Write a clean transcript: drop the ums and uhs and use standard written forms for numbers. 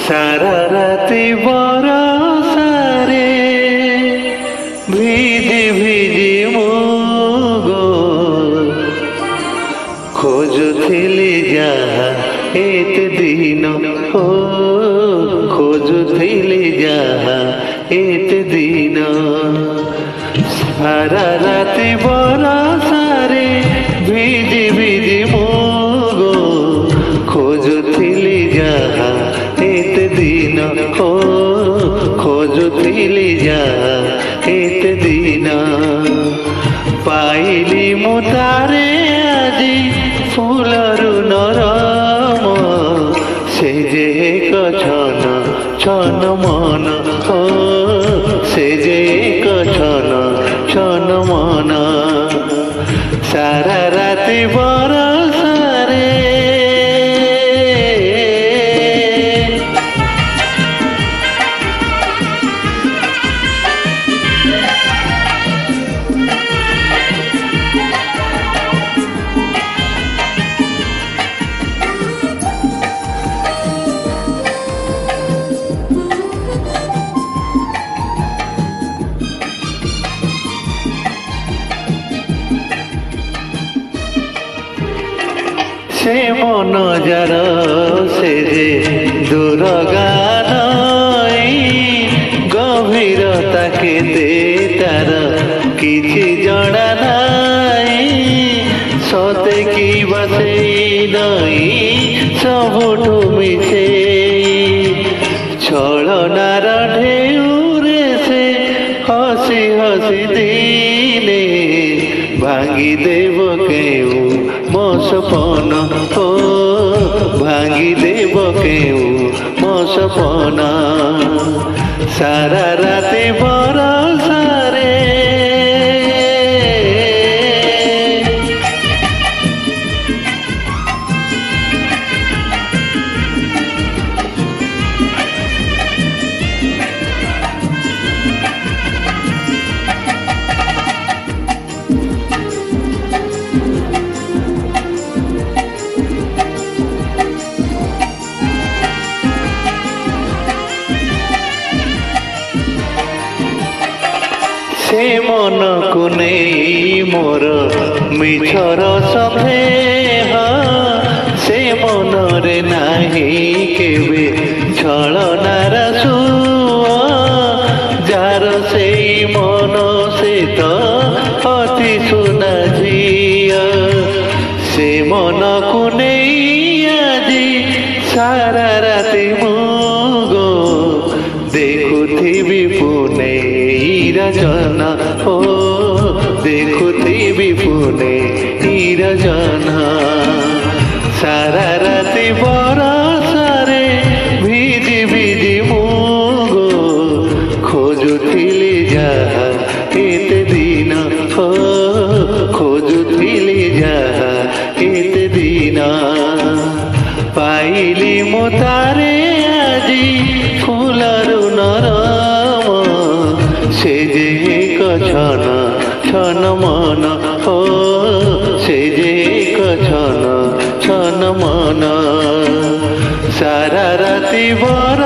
সারা রাতে বরসারে ভিজি ভিজি মুগো খোঁজুଥିଲି যাহা এতে দিন ও খোঁজুଥିଲି যাহা এতে দিন সারা রাতে বরসারে ভিজি ভিজি মুগো খোঁজুଥିଲି যাহা এতে দিন ও খোঁজুଥିଲି যাহা এতে দিন পাইলি মু তারে আজি ফুলরু নরম সে যে এক ছন ছন মন ও সে যে এক ছন ছন মন সারা রাতে বরসারে সে মন যার সে যে দুরগান গভীরতা কেতে তার কিছু জনা নাই সতে কি বসেই নই সবুঠু মিছে ছলনার ঢেউরে সে হসি হসি দিনে ভাঙি দেব কেউ মো সপন ও ভাঙি দেব কেউ মো সপন সারা রাতে বরসারে সে মনকু নেই মোর মিছর সন্দেহ সে মনরে নাহি কেবে ছলনার সুଅ যার সেই মন সে তো অতি সুনা ঝিଅ সে মনকু নেই আজি সারা রাতে মুগো দেখুথিবি পুনে রজনা ও দেখুথিবি পুনে রজনা সারা রাতে বরসারে ভিজি ভিজি মুগো খোঁজুଥିଲି যাহা এতে দিন ও খোঁজুଥିଲି যাহা এতে দিন পাইলি মু তারে আজি ফুলরু নরম সে যে এক ছন ছন মন ও সে যে এক ছন ছন মন সারা রাতি বর